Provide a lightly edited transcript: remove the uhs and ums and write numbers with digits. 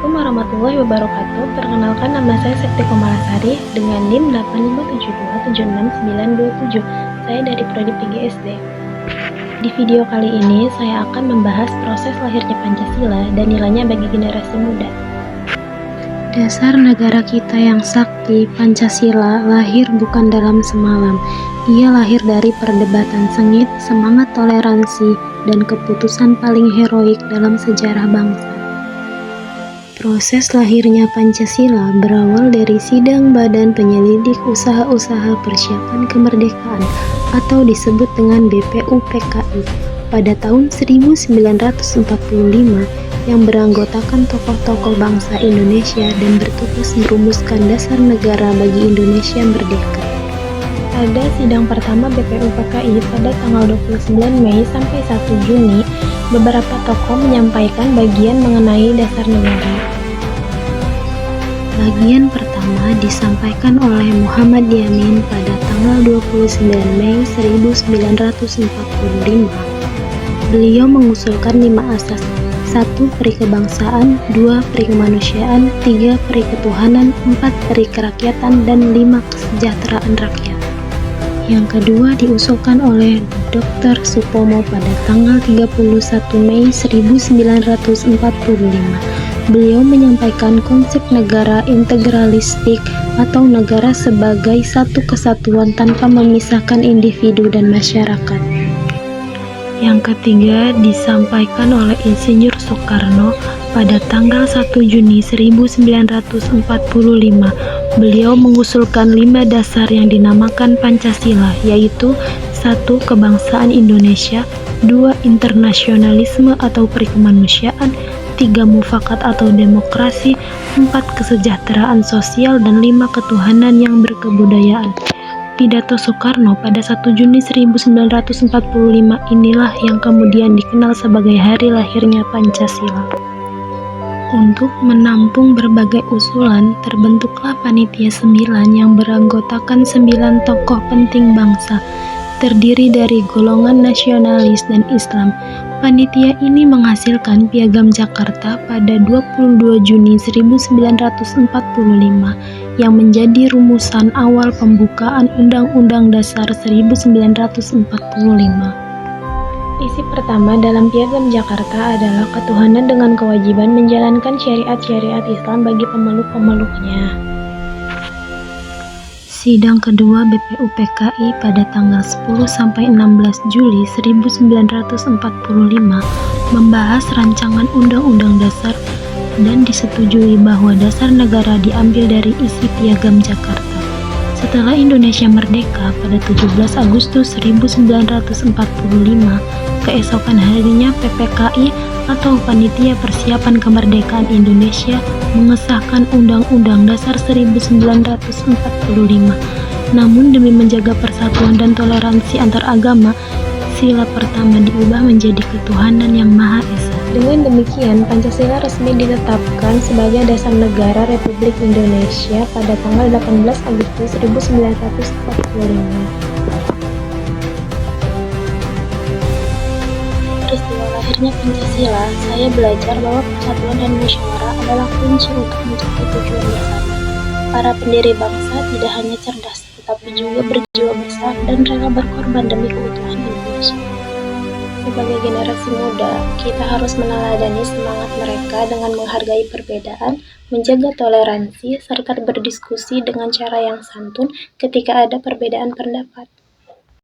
Assalamualaikum warahmatullahi wabarakatuh. Perkenalkan, nama saya Septi Komalasari dengan NIM 857276927. Saya dari Prodi PGSD. Di video kali ini saya akan membahas proses lahirnya Pancasila dan nilainya bagi generasi muda. Dasar negara kita yang sakti, Pancasila, lahir bukan dalam semalam. Ia lahir dari perdebatan sengit, semangat toleransi, dan keputusan paling heroik dalam sejarah bangsa. Proses lahirnya Pancasila berawal dari sidang Badan Penyelidik Usaha-Usaha Persiapan Kemerdekaan atau disebut dengan BPUPKI pada tahun 1945 yang beranggotakan tokoh-tokoh bangsa Indonesia dan bertugas merumuskan dasar negara bagi Indonesia merdeka. Pada sidang pertama BPUPKI pada tanggal 29 Mei sampai 1 Juni, beberapa tokoh menyampaikan bagian mengenai dasar negara. Bagian pertama disampaikan oleh Muhammad Yamin pada tanggal 29 Mei 1945. Beliau mengusulkan 5 asas: 1. Peri kebangsaan, 2. Peri kemanusiaan, 3. Peri ketuhanan, 4. Peri kerakyatan, dan 5. Kesejahteraan rakyat. Yang kedua diusulkan oleh Dr. Supomo pada tanggal 31 Mei 1945. Beliau menyampaikan konsep negara integralistik atau negara sebagai satu kesatuan tanpa memisahkan individu dan masyarakat. Yang ketiga disampaikan oleh Insinyur Soekarno pada tanggal 1 Juni 1945. Beliau mengusulkan 5 dasar yang dinamakan Pancasila, yaitu 1. Kebangsaan Indonesia, 2. Internasionalisme atau perikemanusiaan, 3. Mufakat atau demokrasi, 4. Kesejahteraan sosial, dan 5. Ketuhanan yang berkebudayaan. Pidato Soekarno pada 1 Juni 1945 inilah yang kemudian dikenal sebagai hari lahirnya Pancasila. Untuk menampung berbagai usulan, terbentuklah Panitia 9 yang beranggotakan 9 tokoh penting bangsa, terdiri dari golongan nasionalis dan Islam. Panitia ini menghasilkan Piagam Jakarta pada 22 Juni 1945 yang menjadi rumusan awal pembukaan Undang-Undang Dasar 1945. Isi pertama dalam Piagam Jakarta adalah ketuhanan dengan kewajiban menjalankan syariat-syariat Islam bagi pemeluk-pemeluknya. Sidang kedua BPUPKI pada tanggal 10 sampai 16 Juli 1945 membahas rancangan Undang-Undang Dasar dan disetujui bahwa dasar negara diambil dari isi Piagam Jakarta. Setelah Indonesia merdeka pada 17 Agustus 1945, keesokan harinya PPKI atau Panitia Persiapan Kemerdekaan Indonesia mengesahkan Undang-Undang Dasar 1945. Namun demi menjaga persatuan dan toleransi antar agama, sila pertama diubah menjadi ketuhanan yang Maha Esa. Dengan demikian, Pancasila resmi ditetapkan sebagai dasar negara Republik Indonesia pada tanggal 18 Agustus 1945. Peristiwa lahirnya Pancasila, saya belajar bahwa persatuan dan musyawarah adalah kunci untuk mencapai tujuan bersama. Para pendiri bangsa tidak hanya cerdas, tetapi juga berjiwa besar dan rela berkorban demi keutuhan Indonesia. Sebagai generasi muda, kita harus meneladani semangat mereka dengan menghargai perbedaan, menjaga toleransi, serta berdiskusi dengan cara yang santun ketika ada perbedaan pendapat.